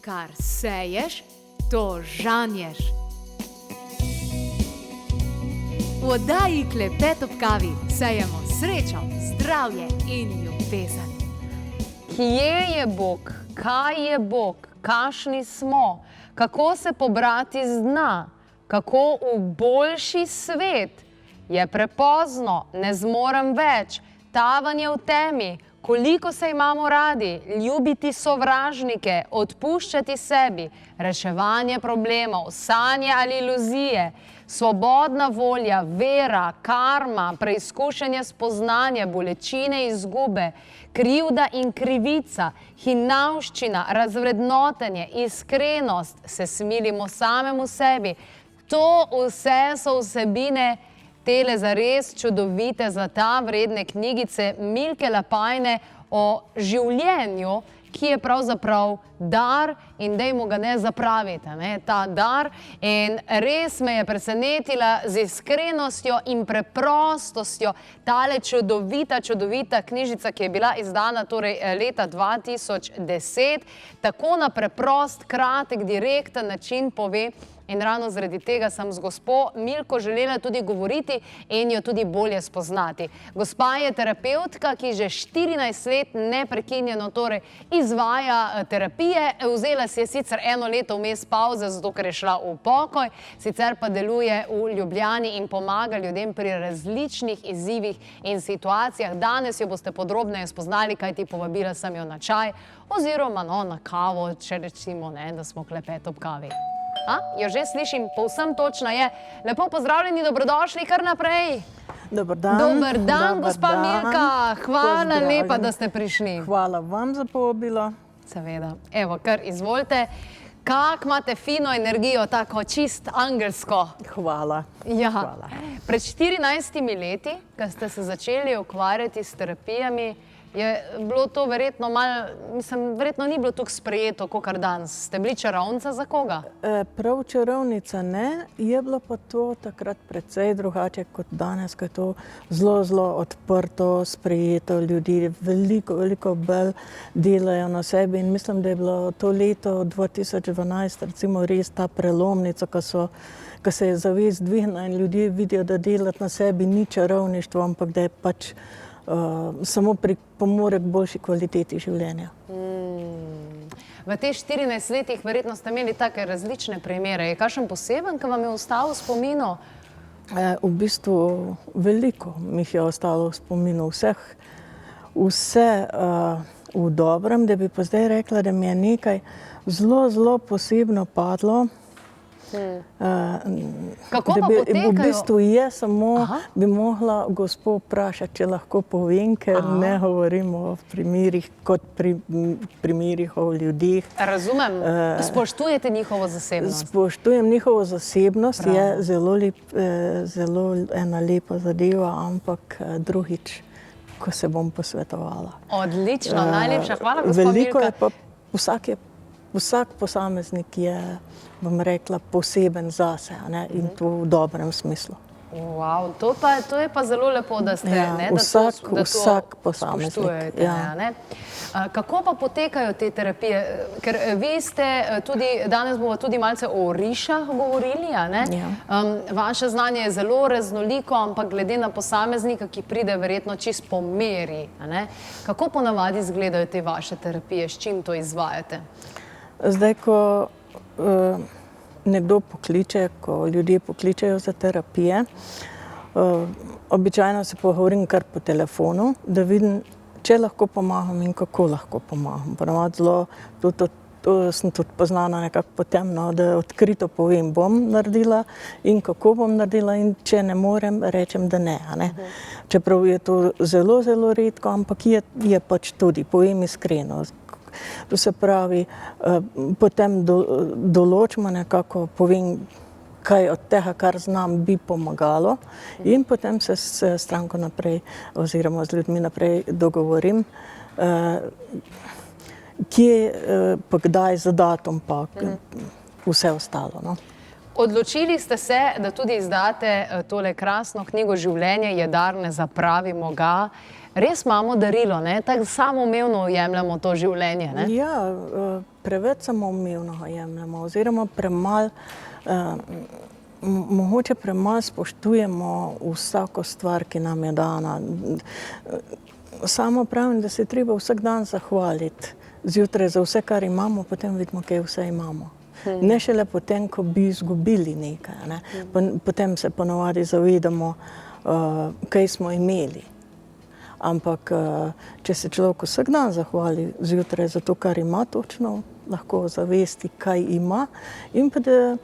Kar seješ, to žanješ. V oddaji Klepet ob kavi sejemo srečo, zdravje in ljubezen. Kje je Bog? Kaj je Bog? Kakšni smo? Kako se pobrati z dna? Kako v boljši svet? Je prepozno, ne zmorem več, tavanje v temi, koliko se imamo radi, ljubiti sovražnike, odpuščati sebi, reševanje problemov, sanje ali iluzije, svobodna volja, vera, karma, preizkušanje spoznanja, bolečine, izgube, krivda in krivica, hinavščina, razvrednotenje, iskrenost, se smilimo samemu sebi. To vse so vsebine tele zares čudovite, zlata vredne knjigice Milke Lapajne o življenju, ki je pravzaprav dar in dajmo ga ne zapraviti, ta dar. In res me je presenetila z iskrenostjo in preprostostjo tale čudovita knjižica, ki je bila izdana torej leta 2010, tako na preprost, kratek, direkten način pove. In ravno zaradi tega sem z gospo Milko želela tudi govoriti in jo tudi bolje spoznati. Gospa je terapevtka, ki že 14 let neprekinjeno torej izvaja terapije. Vzela si je sicer 1 leto vmes pavze, zato ker je šla v pokoj, sicer pa deluje v Ljubljani in pomaga ljudem pri različnih izzivih in situacijah. Danes jo boste podrobneje spoznali, kajti povabila sem jo na čaj oziroma na kavo, če rečimo, da smo klepet ob kavi. Jo že slišim, povsem točna je. Lepo pozdravljeni, dobrodošli kar naprej. Dobar dan. Dobar dan, gospa Milka. Hvala lepa, da ste prišli. Hvala vam za povabilo. Seveda. Evo, kar izvolite. Kak imate fino energijo, tako čist angelsko. Hvala. Ja. Pred 14 leti, ko ste se začeli ukvarjati s terapijami, je bilo to verjetno malo, verjetno ni bilo tukaj sprejeto, kakor danes. Ste bili čarovnica za koga? Prav čarovnica ne, je bilo pa to takrat precej drugače kot danes, ko je to zelo odprto, sprejeto, ljudi veliko bolj delajo na sebi in mislim, da je bilo to leto 2012 recimo res ta prelomnica, ko se je zavest dvignila in ljudje vidijo, da delati na sebi ni čarovništvo, ampak da je pač samo pripomore k boljši kvaliteti življenja. V teh 14 letih verjetno ste imeli take različne primere. Je kakšen poseben, ki vam je ostal v spominu? V bistvu veliko mi je ostalo v spominu vse v dobrem, da bi pa zdaj rekla, da mi je nekaj zelo posebno padlo. Kako pa potekajo? V bistvu je samo, bi mogla gospo vprašati, če lahko povem, ker ne govorimo o primerih kot primerih o ljudeh. Razumem. Spoštujete njihovo zasebnost? Spoštujem njihovo zasebnost, je zelo ena lepa zadeva, ampak drugič, ko se bom posvetovala. Odlično, najlepša hvala, gospa Milka. Veliko je pa, vsak posameznik je, bom rekla, poseben zase, in to v dobrem smislu. Wow, to je pa zelo lepo, da ste, vsak posameznik. Kako pa potekajo te terapije? Ker vi ste tudi, danes bomo tudi malce o rišah govorili, Vaše znanje je zelo raznoliko, ampak glede na posameznika, ki pride verjetno čisto po meri. Kako ponavadi izgledajo te vaše terapije, s čim to izvajate? Zdaj, ko nekdo pokliče, ko ljudje pokličejo za terapije, običajno se pogovorim kar po telefonu, da vidim, če lahko pomagam in kako lahko pomagam. Ponavadi zelo, to sem tudi poznana nekako potem, da odkrito povem, bom naredila in kako bom naredila in če ne morem, rečem, da ne. Čeprav je to zelo redko, ampak je pač tudi, povem iskreno. To se pravi, potem določimo nekako, povem, kaj od tega, kar znam, bi pomagalo in potem se s stranko naprej oziroma z ljudmi naprej dogovorim, kje pa kdaj za datum pa vse ostalo. Odločili ste se, da tudi izdate tole krasno knjigo Življenje je dar, ne zapravimo ga. res imamo darilo, ne? Tako samoumevno jemljamo to življenje, ne? Ja, preveč samoumevno ga jemljamo, oziroma mogoče premalo spoštujemo vsako stvar, ki nam je dana. Samo pravim, da se treba vsak dan zahvaliti zjutraj za vse, kar imamo, potem vidimo, kaj vse imamo. Ne šele potem, ko bi izgubili nekaj, ne? Potem se ponovadi zavedamo, kaj smo imeli. Ampak, če se človek vsak dan zahvali zjutraj za to, kar ima točno, lahko zavesti, kaj ima. In pa da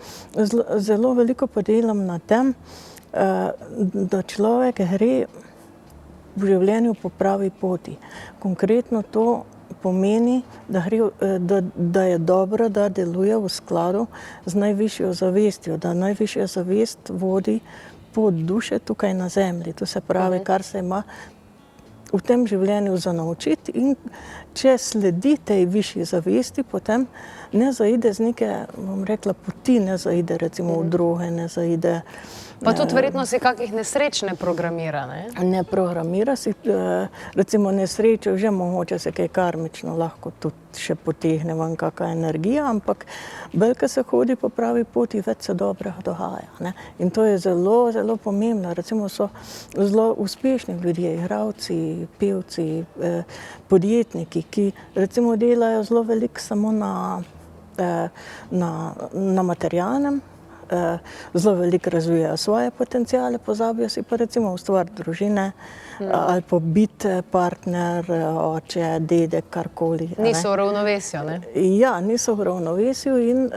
zelo veliko podelam na tem, da človek gre v življenju po pravi poti. Konkretno to pomeni, da je dobro, da deluje v skladu z najvišjo zavestjo, da najvišja zavest vodi pot duše tukaj na zemlji. To se pravi, kar se ima v tem življenju za naučiti, in če sledi tej višji zavesti, potem ne zaide z neke, bom rekla, poti, ne zaide recimo v droge, ne zaide. Pa tudi verjetno si kakih nesreč ne programira, ne? Ne programira si, recimo nesrečo, že mogoče se kaj karmično lahko tudi še potegne ven kakšna energija, ampak bolj, ko se hodi po pravi poti, več se dobrega dogaja, ne? In to je zelo, zelo pomembno. Recimo so zelo uspešni ljudje, igralci, pevci, podjetniki, ki recimo delajo zelo veliko samo na materialnem, zelo veliko razvijajo svoje potenciale, pozabijo si pa recimo ustvariti družine, ali pa biti partner, oče, dedek, karkoli. Niso v ravnovesju, ne? Ja, niso v ravnovesju, in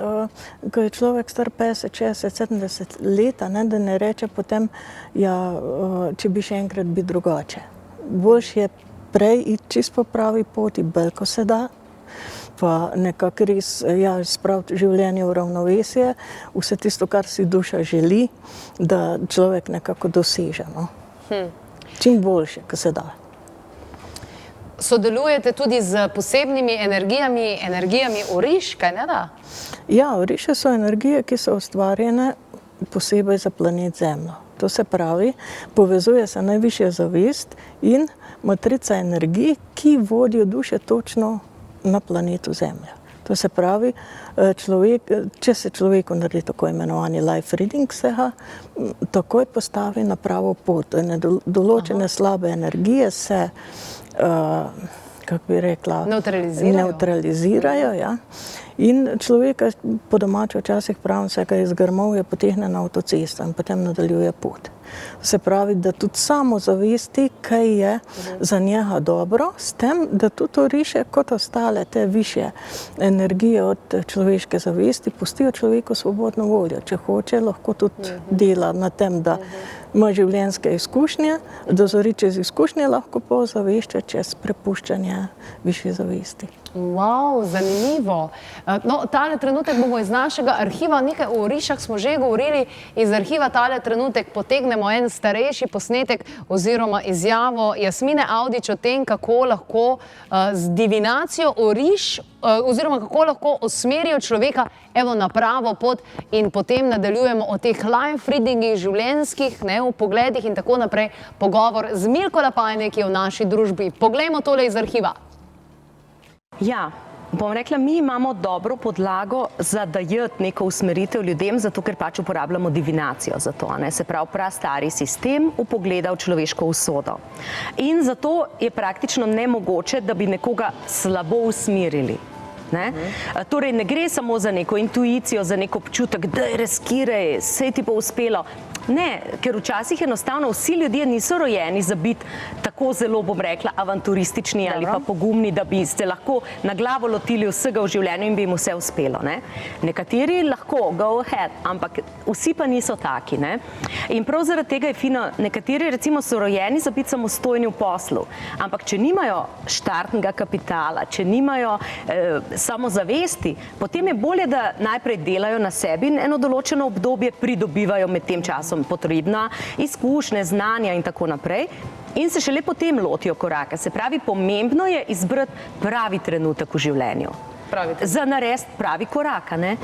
ko je človek star 50, 60, 70 let, da ne reče potem, ja, če bi še enkrat biti drugače. Boljše je prej iti čisto po pravi poti, bolj ko se da, pa nekako res spraviti življenje v ravnovesje, vse tisto, kar si duša želi, da človek nekako doseže, no. Čim boljše, ko se da. Sodelujete tudi z posebnimi energijami oriš, kaj ne da? Ja, oriše so energije, ki so ustvarjene posebej za planet Zemljo. To se pravi, povezuje se najvišja zavest in matrica energij, ki vodijo duše točno na planetu Zemlja. To se pravi, če se človeku naredi tako imenovani life reading, se ga takoj postavi na pravo pot. Določene slabe energije se, kako bi rekla, neutralizirajo, ja. In človeka, po domače včasih pravim, se ga iz grmovja potehne na avtocesto in potem nadaljuje pot. Se pravi, da tudi samo zavesti, kaj je za njega dobro, s tem, da tudi oriše kot ostale te višje energije od človeške zavesti, pustijo človeku svobodno voljo. Če hoče, lahko tudi dela na tem, da ima življenjske izkušnje, dozori čez izkušnje, lahko pa ozavešča čez prepuščanje višje zavesti. Wow, zanimivo. No, tale trenutek bomo iz našega arhiva, nekaj o orišah smo že govorili, iz arhiva tale trenutek potegnemo en starejši posnetek oziroma izjavo Jasmine Avdić o tem, kako lahko z divinacijo oriš oziroma kako lahko usmerijo človeka na pravo pot, in potem nadaljujemo o teh life readingih, življenjskih, v pogledih in tako naprej. Pogovor z Milko Lapajne, ki je v naši družbi. Poglejmo tole iz arhiva. Ja, bom rekla, mi imamo dobro podlago za dajati neko usmeritev ljudem, zato ker pač uporabljamo divinacijo za to, ne? Se pravi, prastari sistem vpogleda v človeško usodo. In zato je praktično nemogoče, da bi nekoga slabo usmerili. Torej, ne gre samo za neko intuicijo, za nek občutek, da je riskiraj, saj ti bo uspelo. Ne, ker včasih enostavno vsi ljudje niso rojeni za biti tako zelo, bom rekla, avanturistični ali pa pogumni, da bi se lahko na glavo lotili vsega v življenju in bi jim vse uspelo. Nekateri lahko, go ahead, ampak vsi pa niso taki. In prav zaradi tega je fino, nekateri recimo so rojeni za biti samostojni v poslu, ampak če nimajo štartnega kapitala, če nimajo samozavesti, potem je bolje, da najprej delajo na sebi in eno določeno obdobje pridobivajo med tem časom potrebna izkušnje, znanja in tako naprej, in se šele potem lotijo koraka. Se pravi, pomembno je izbrati pravi trenutek v življenju. Za narediti pravi korak, ne?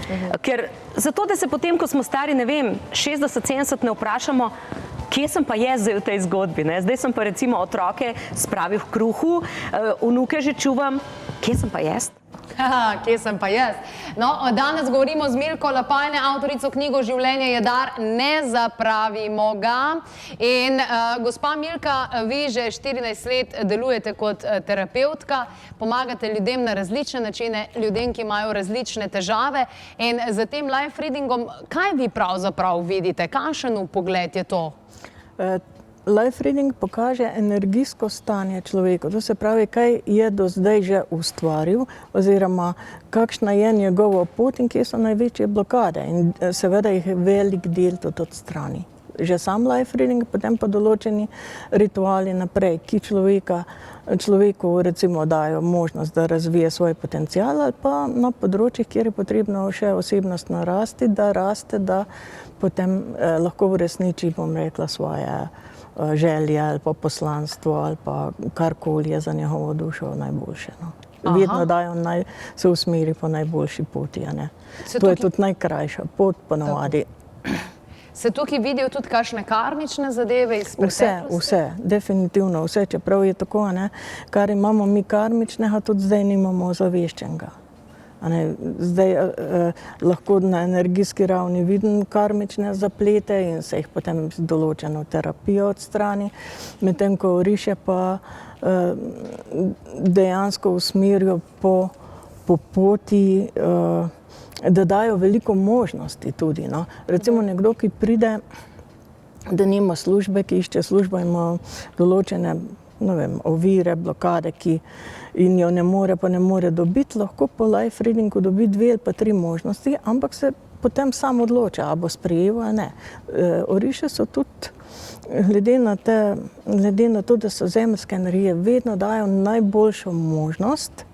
Ker zato, da se potem, ko smo stari, ne vem, 60, 70, ne vprašamo, kje sem pa jaz zdaj v tej zgodbi? Ne? Zdaj sem pa recimo otroke spravil v kruhu, vnuke že čuvam, kje sem pa jaz? Kje sem pa jaz? No, danes govorimo z Milko Lapajne, avtorico knjigo Življenje je dar, ne zapravimo ga. In gospa Milka, vi že 14 let delujete kot terapeutka, pomagate ljudem na različne načine, ljudem, ki imajo različne težave. In za tem life readingom, kaj vi pravzaprav vidite? Kakšen vpogled je to? Life reading pokaže energijsko stanje človeka, to se pravi, kaj je do zdaj že ustvaril, oziroma kakšna je njegova pot in kje so največje blokade. In seveda jih velik del tudi odstrani. Že sam life reading, potem pa določeni rituali naprej, ki človeku recimo dajo možnost, da razvije svoj potencial, ali pa na področjih, kjer je potrebno še osebnostno rasti, da potem lahko uresniči, bom rekla, svoje želje ali pa poslanstvo ali pa karkoli je za njegovo dušo najboljše. No. Vedno dajo naj se usmeri po najboljši poti. Ne. To je tudi najkrajša pot ponavadi. Se tukaj vidijo tudi kakšne karmične zadeve iz preteklosti? Vse, definitivno vse, čeprav je tako, ne, kar imamo mi karmičnega, tudi zdaj nimamo ozaveščenega. Zdaj lahko na energijski ravni vidim karmične zaplete in se jih potem z določeno terapijo odstrani, medtem ko oriše pa dejansko usmerijo po poti, da dajo veliko možnosti tudi. No. Recimo nekdo, ki pride, da nima službe, ki išče službo, ima določene ovire, blokade, in jo ne more dobiti, lahko po life readingu dobi 2 ali pa 3 možnosti, ampak se potem sam odloča, ali bo sprejel ali ne. Oriše so tudi, glede na to, da so zemeljske energije, vedno dajo najboljšo možnost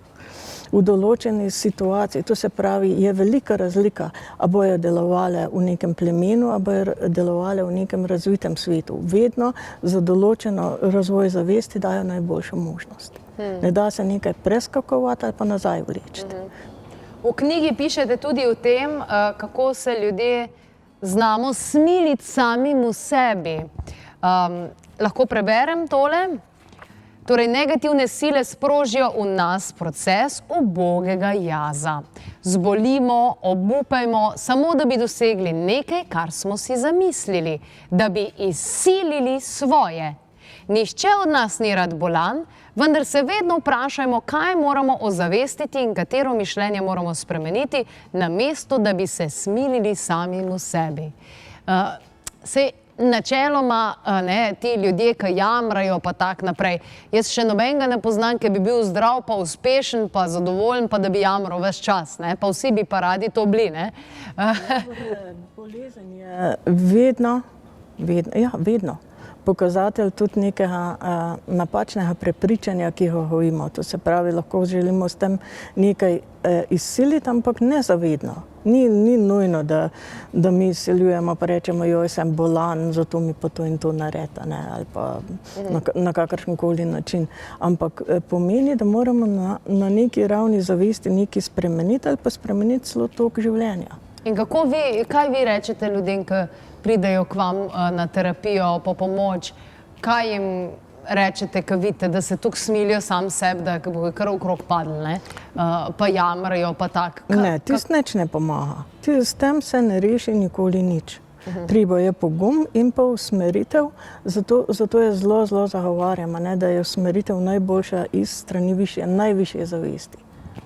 v določeni situaciji. To se pravi, je velika razlika, a bojo delovale v nekem plemenu, a bojo delovale v nekem razvitem svetu. Vedno za določeno razvoj zavesti dajo najboljšo možnost. Ne da se nekaj preskakovati ali pa nazaj vleči. V knjigi pišete tudi o tem, kako se ljudje znamo smiliti samim v sebi. Lahko preberem tole? Torej, negativne sile sprožijo v nas proces ubogega jaza. Zbolimo, obupajmo, samo da bi dosegli nekaj, kar smo si zamislili, da bi izsilili svoje. Nihče od nas ni rad bolan, vendar se vedno vprašajmo, kaj moramo ozavestiti in katero mišljenje moramo spremeniti, namesto da bi se smilili samim v sebi. Načeloma ti ljudje, ki jamrajo pa tak naprej. Jaz še nobenega ne poznam, ki bi bil zdrav, pa uspešen, pa zadovoljen, pa da bi jamral ves čas. Pa vsi bi pa radi to bili. Bolezen je vedno pokazatelj tudi nekega napačnega prepričanja, ki ga gojimo. To se pravi, lahko želimo s tem nekaj izsiliti, ampak nezavedno. Ni nujno, da mi izsiljujemo pa rečemo, joj, sem bolan, zato mi pa to in to naredi, ali pa na kakršenkoli način. Ampak pomeni, da moramo na neki ravni zavesti nekaj spremeniti ali pa spremeniti celo tok življenja. In kaj vi rečete ljudem, ki pridejo k vam na terapijo, po pomoč? Kaj jim rečete, ko vidite, da se tukaj smilijo sam sebi, da bo kar okrog padli, pa jamrajo, pa tak? Ne, tisto nič ne pomaga. S tem se ne reši nikoli nič. Treba je pogum in pa usmeritev, zato je zelo zagovarjam, da je usmeritev najboljša iz strani najvišje zavesti.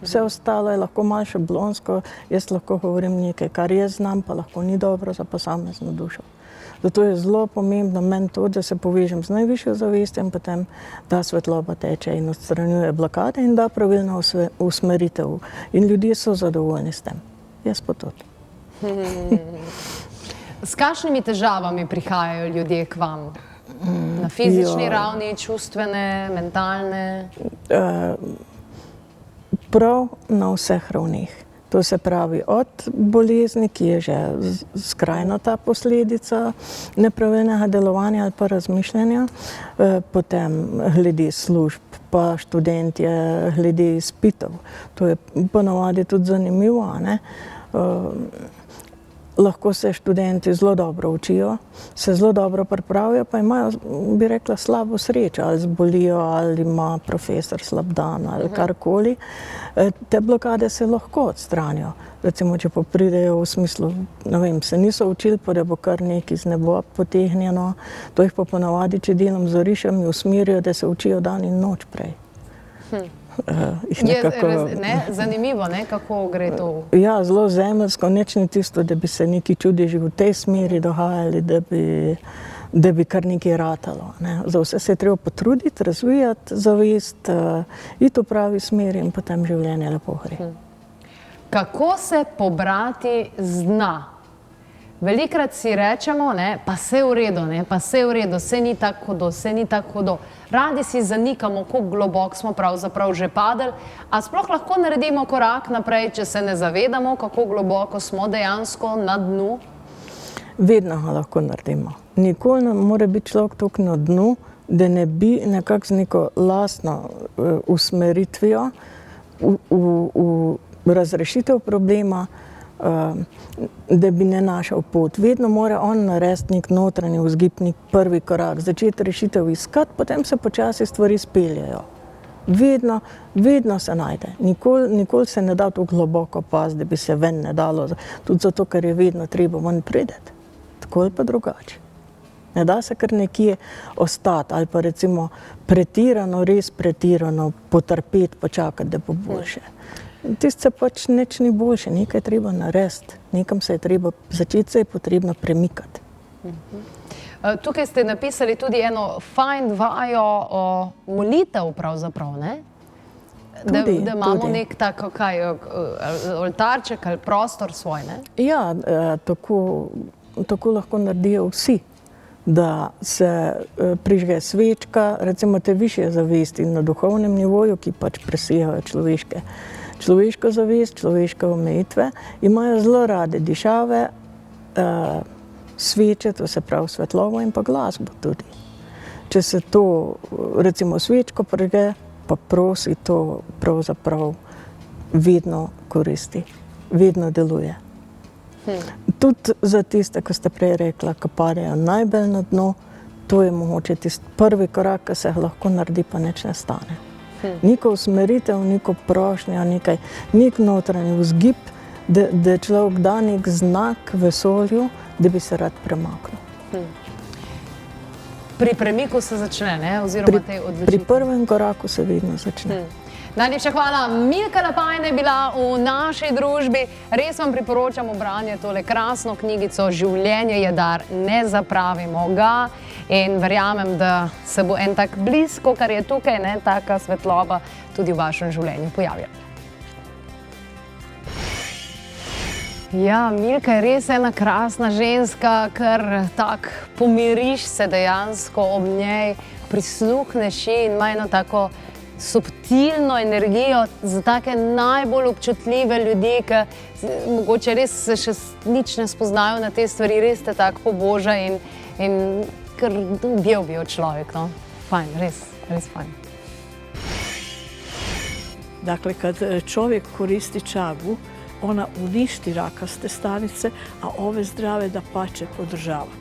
Vse ostalo je lahko malo šablonsko, jaz lahko govorim nekaj, kar jaz znam, pa lahko ni dobro za posamezno dušo. Zato je zelo pomembno meni to, da se povežem z najvišjo zavestjo in potem ta svetloba teče in odstranjuje blokade in da pravilno usmeritev. In ljudje so zadovoljni s tem. Jaz pa tudi. S kakšnimi težavami prihajajo ljudje k vam? Na fizični ravni, čustvene, mentalne? Prav na vseh ravneh. To se pravi od bolezni, ki je že skrajna ta posledica nepravilnega delovanja ali pa razmišljanja, potem glede služb, pa študentje, glede izpitov. To je ponavadi tudi zanimivo, lahko se študenti zelo dobro učijo, se zelo dobro pripravijo, pa imajo, bi rekla, slabo srečo, ali zbolijo, ali ima profesor slab dan, ali karkoli. Te blokade se lahko odstranijo. Recimo, če pa pridejo v smislu, ne vem, se niso učili, pa da bo kar nekaj z nebo potegnjeno, to jih pa ponavadi, če delam z orišami, usmerijo, da se učijo dan in noč prej. Zanimivo, kako gre to? Ja, zelo zemeljsko, nič ni tisto, da bi se neki čudeži v tej smeri dogajali, da bi kar nekaj ratalo. Za vse se je treba potruditi, razvijati zavest, iti v pravi smeri in potem življenje lepo gre. Kako se pobrati z dna? Velikrat si rečemo, pa vse v redu, vse ni tako hudo, vse ni tako hudo. Radi si zanikamo, kako globoko smo pravzaprav že padli, a sploh lahko naredimo korak naprej, če se ne zavedamo, kako globoko smo dejansko na dnu? Vedno ga lahko naredimo. Nikoli ne more biti človek toliko na dnu, da ne bi nekako z neko lastno usmeritvijo v razrešitev problema, da bi ne našel pot. Vedno mora on narediti nek notranji vzgib, nek prvi korak, začeti rešitev iskati, potem se počasi stvari speljajo. Vedno se najde. Nikoli se ne da tako globoko pasti, da bi se ven ne dalo, tudi zato, ker je vedno treba ven priti. Tako ali pa drugače. Ne da se kar nekje ostati ali pa recimo res pretirano potrpeti, počakati, da bo boljše. Tisto se pač nič ni boljše, nekaj je treba narediti, nekam se je treba, začeti se je potrebno premikati. Tukaj ste napisali tudi eno fajn vajo molitev pravzaprav, ne? Da imamo nek tak, oltarček ali prostor svoj, ne? Ja, tako lahko naredijo vsi, da se prižge svečka, recimo te višje zavesti na duhovnem nivoju, ki pač presegajo človeško zavest, človeške omejitve, imajo zelo rade dišave, sveče, to se pravi svetlobo in pa glasbo tudi. Če se to, recimo svečko prižge, pa prosi, to pravzaprav vedno koristi, vedno deluje. Tudi za tiste, ko ste prej rekla, ko padejo najbolj na dno, to je mogoče tisti prvi korak, ki se lahko naredi, pa nič ne stane. Neko usmeritev, neko prošnjo, nek notranji vzgib, da človek da nek znak vesolju, da bi se rad premaknil. Pri premiku se začne, ne? Oziroma tej odločitvi? Pri prvem koraku se vedno začne. Najlepša hvala. Milka Lapajne je bila v naši družbi. Res vam priporočamo branje tole krasno knjigico Življenje je dar, ne zapravimo ga. In verjamem, da se bo en tak blisko, kar je tukaj, ne, taka svetloba, tudi v vašem življenju pojavila. Ja, Milka je res ena krasna ženska, ker tak pomiriš se dejansko ob njej, prisluhneš in ima eno tako subtilno energijo za take najbolj občutljive ljudi, ki mogoče res se še nič ne spoznajo na te stvari, res te tako poboža in kar ubijo človek, no. Fajn, res fajn. Dakle, kad čovjek koristi čagu, ona uništi rakaste stanice, a ove zdrave dapače podržava.